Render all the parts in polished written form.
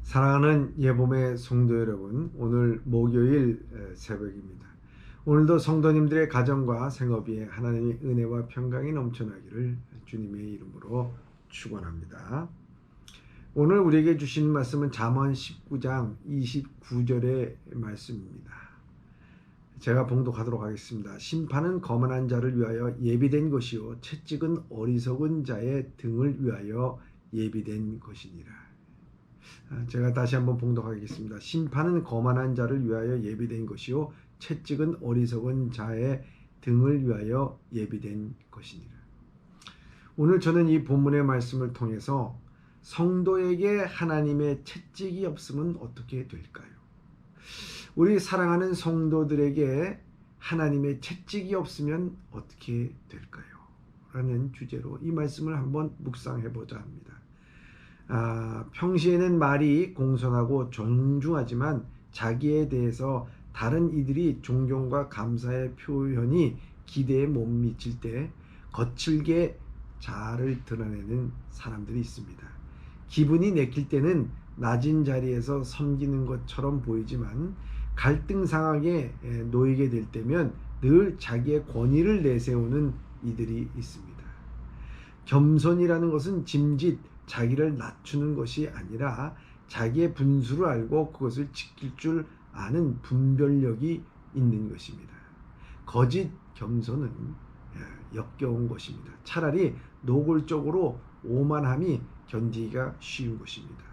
사랑하는 예봄의 성도 여러분, 오늘 목요일 새벽입니다. 오늘도 성도님들의 가정과 생업에 하나님의 은혜와 평강이 넘쳐나기를 주님의 이름으로 축원합니다. 오늘 우리에게 주신 말씀은 잠언 19장 29절의 말씀입니다. 제가 봉독하도록 하겠습니다. 심판은 거만한 자를 위하여 예비된 것이요 채찍은 어리석은 자의 등을 위하여 예비된 것이니라. 제가 다시 한번 봉독하겠습니다. 심판은 거만한 자를 위하여 예비된 것이요 채찍은 어리석은 자의 등을 위하여 예비된 것이니라. 오늘 저는 이 본문의 말씀을 통해서 성도에게 하나님의 채찍이 없으면 어떻게 될까요? 우리 사랑하는 성도들에게 하나님의 채찍이 없으면 어떻게 될까요? 라는 주제로 이 말씀을 한번 묵상해 보자 합니다. 평시에는 말이 공손하고 존중하지만 자기에 대해서 다른 이들이 존경과 감사의 표현이 기대에 못 미칠 때 거칠게 자아를 드러내는 사람들이 있습니다. 기분이 내킬 때는 낮은 자리에서 섬기는 것처럼 보이지만 갈등 상황에 놓이게 될 때면 늘 자기의 권위를 내세우는 이들이 있습니다. 겸손이라는 것은 짐짓 자기를 낮추는 것이 아니라 자기의 분수를 알고 그것을 지킬 줄 아는 분별력이 있는 것입니다. 거짓 겸손은 역겨운 것입니다. 차라리 노골적으로 오만함이 견디기가 쉬운 것입니다.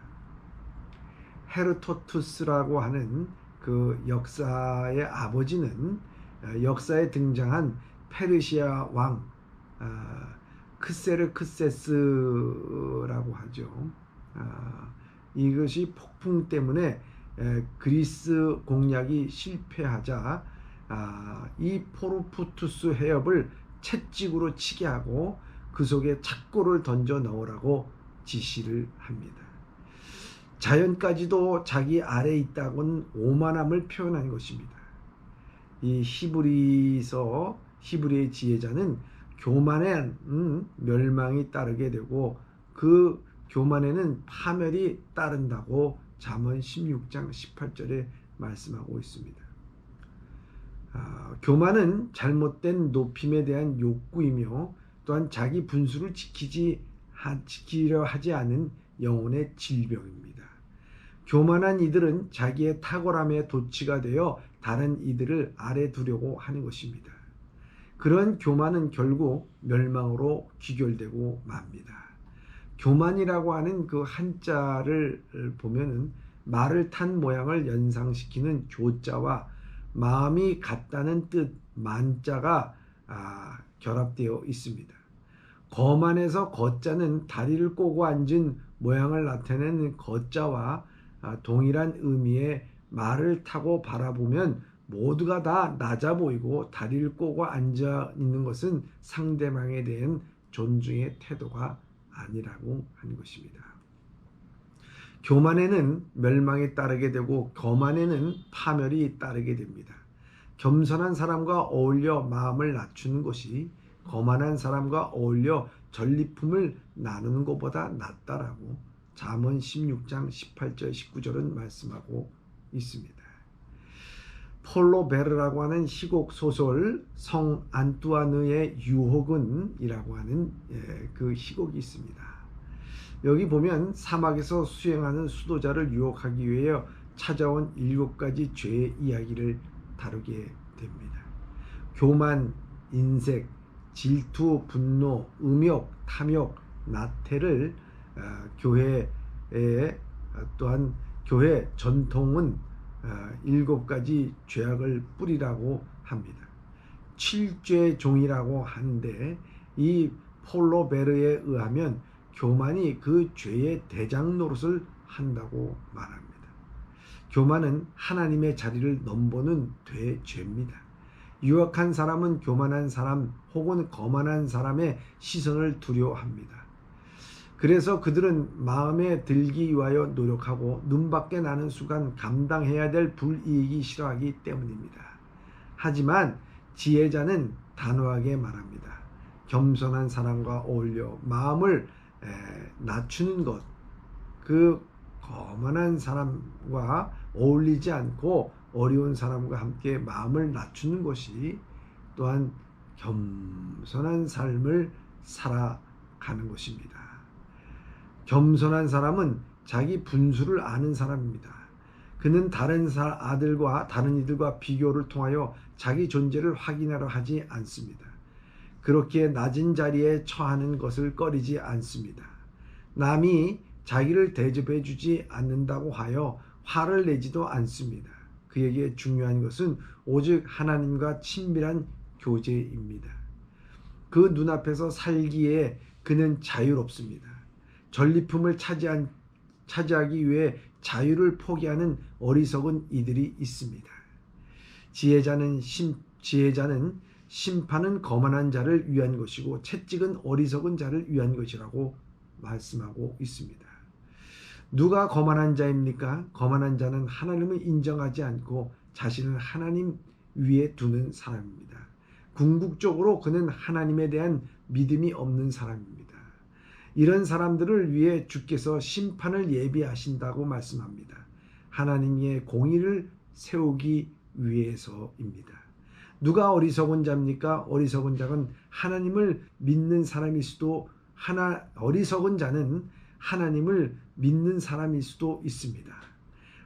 헤르토투스라고 하는 그 역사의 아버지는 역사에 등장한 페르시아 왕 크세르크세스라고 하죠. 이것이 폭풍 때문에 그리스 공략이 실패하자 이 포르푸투스 해협을 채찍으로 치게 하고 그 속에 착고를 던져 넣으라고 지시를 합니다. 자연까지도 자기 아래에 있다고는 오만함을 표현한 것입니다. 이 히브리의 지혜자는 교만에는 멸망이 따르게 되고 그 교만에는 파멸이 따른다고 잠언 16장 18절에 말씀하고 있습니다. 교만은 잘못된 높임에 대한 욕구이며 또한 자기 분수를 지키려 하지 않은 영혼의 질병입니다. 교만한 이들은 자기의 탁월함에 도취가 되어 다른 이들을 아래 두려고 하는 것입니다. 그런 교만은 결국 멸망으로 귀결되고 맙니다. 교만이라고 하는 그 한자를 보면은 말을 탄 모양을 연상시키는 교자와 마음이 같다는 뜻 만자가 결합되어 있습니다. 거만해서 거자는 다리를 꼬고 앉은 모양을 나타내는 거자와 동일한 의미의 말을 타고 바라보면 모두가 다 낮아 보이고 다리를 꼬고 앉아 있는 것은 상대방에 대한 존중의 태도가 아니라고 하는 것입니다. 교만에는 멸망이 따르게 되고 거만에는 파멸이 따르게 됩니다. 겸손한 사람과 어울려 마음을 낮추는 것이 거만한 사람과 어울려 전리품을 나누는 것보다 낫다라고 잠언 16장 18절 19절은 말씀하고 있습니다. 폴로 베르라고 하는 희곡 소설 성 안뚜아느의 유혹은이라고 하는 그 희곡이 있습니다. 여기 보면 사막에서 수행하는 수도자를 유혹하기 위해 찾아온 7가지 죄의 이야기를 다루게 됩니다. 교만, 인색, 질투, 분노, 음욕, 탐욕, 나태를 교회에 또한 교회 전통은 7가지 죄악을 뿌리라고 합니다. 7죄 종이라고 하는데 이 폴로 베르에 의하면 교만이 그 죄의 대장 노릇을 한다고 말합니다. 교만은 하나님의 자리를 넘보는 대죄입니다. 유혹한 사람은 교만한 사람 혹은 거만한 사람의 시선을 두려워합니다. 그래서 그들은 마음에 들기 위하여 노력하고 눈밖에 나는 순간 감당해야 될 불이익이 싫어하기 때문입니다. 하지만 지혜자는 단호하게 말합니다. 겸손한 사람과 어울려 마음을 낮추는 것, 그 거만한 사람과 어울리지 않고 어려운 사람과 함께 마음을 낮추는 것이 또한 겸손한 삶을 살아가는 것입니다. 겸손한 사람은 자기 분수를 아는 사람입니다. 그는 다른 아들과 다른 이들과 비교를 통하여 자기 존재를 확인하려 하지 않습니다. 그렇게 낮은 자리에 처하는 것을 꺼리지 않습니다. 남이 자기를 대접해 주지 않는다고 하여 화를 내지도 않습니다. 그에게 중요한 것은 오직 하나님과 친밀한 교제입니다. 그 눈앞에서 살기에 그는 자유롭습니다. 전리품을 차지하기 위해 자유를 포기하는 어리석은 이들이 있습니다. 지혜자는 심판은 거만한 자를 위한 것이고 채찍은 어리석은 자를 위한 것이라고 말씀하고 있습니다. 누가 거만한 자입니까? 거만한 자는 하나님을 인정하지 않고 자신을 하나님 위에 두는 사람입니다. 궁극적으로 그는 하나님에 대한 믿음이 없는 사람입니다. 이런 사람들을 위해 주께서 심판을 예비하신다고 말씀합니다. 하나님의 공의를 세우기 위해서입니다. 누가 어리석은 자입니까? 어리석은 자는 하나님을 믿는 사람일 수도 어리석은 자는 하나님을 믿는 사람일 수도 있습니다.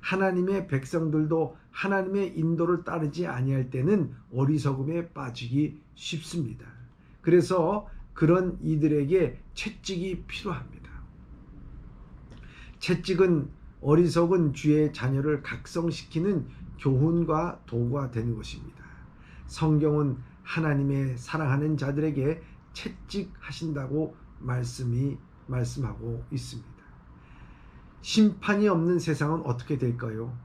하나님의 백성들도 하나님의 인도를 따르지 아니할 때는 어리석음에 빠지기 쉽습니다. 그래서 그런 이들에게 채찍이 필요합니다. 채찍은 어리석은 주의 자녀를 각성시키는 교훈과 도구가 되는 것입니다. 성경은 하나님의 사랑하는 자들에게 채찍하신다고 말씀하고 있습니다. 심판이 없는 세상은 어떻게 될까요?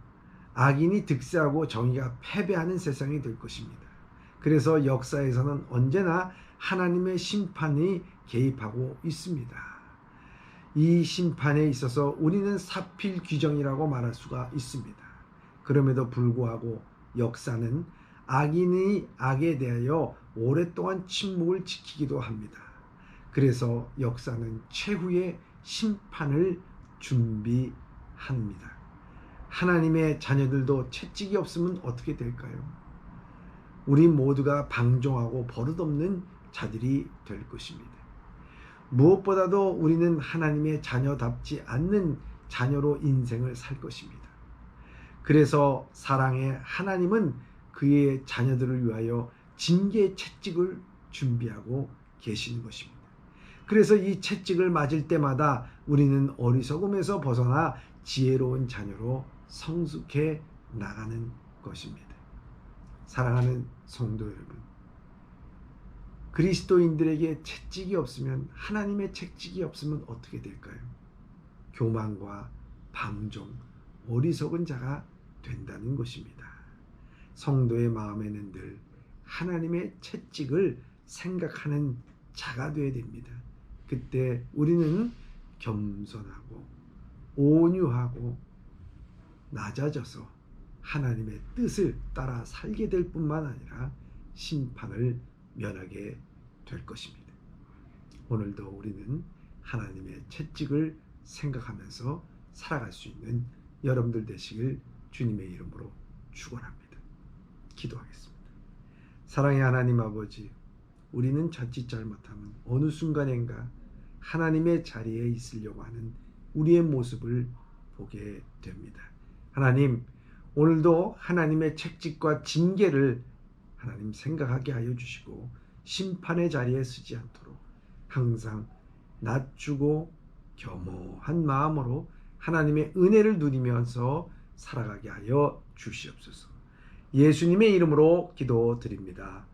악인이 득세하고 정의가 패배하는 세상이 될 것입니다. 그래서 역사에서는 언제나 하나님의 심판이 개입하고 있습니다. 이 심판에 있어서 우리는 사필 규정이라고 말할 수가 있습니다. 그럼에도 불구하고 역사는 악인이 악에 대하여 오랫동안 침묵을 지키기도 합니다. 그래서 역사는 최후의 심판을 준비합니다. 하나님의 자녀들도 채찍이 없으면 어떻게 될까요? 우리 모두가 방종하고 버릇없는 자들이 될 것입니다. 무엇보다도 우리는 하나님의 자녀답지 않는 자녀로 인생을 살 것입니다. 그래서 사랑의 하나님은 그의 자녀들을 위하여 징계의 채찍을 준비하고 계시는 것입니다. 그래서 이 채찍을 맞을 때마다 우리는 어리석음에서 벗어나 지혜로운 자녀로 성숙해 나가는 것입니다. 사랑하는 성도 여러분, 그리스도인들에게 채찍이 없으면, 하나님의 채찍이 없으면 어떻게 될까요? 교만과 방종, 어리석은 자가 된다는 것입니다. 성도의 마음에는 늘 하나님의 채찍을 생각하는 자가 되어야 됩니다. 그때 우리는 겸손하고 온유하고 낮아져서 하나님의 뜻을 따라 살게 될 뿐만 아니라 심판을 면하게 될 것입니다. 오늘도 우리는 하나님의 채찍을 생각하면서 살아갈 수 있는 여러분들 되시길 주님의 이름으로 축원합니다. 기도하겠습니다. 사랑의 하나님 아버지, 우리는 자칫 잘못하면 어느 순간인가 하나님의 자리에 있으려고 하는 우리의 모습을 보게 됩니다. 하나님, 오늘도 하나님의 채찍과 징계를 하나님 생각하게 하여 주시고 심판의 자리에 서지 않도록 항상 낮추고 겸허한 마음으로 하나님의 은혜를 누리면서 살아가게 하여 주시옵소서. 예수님의 이름으로 기도드립니다.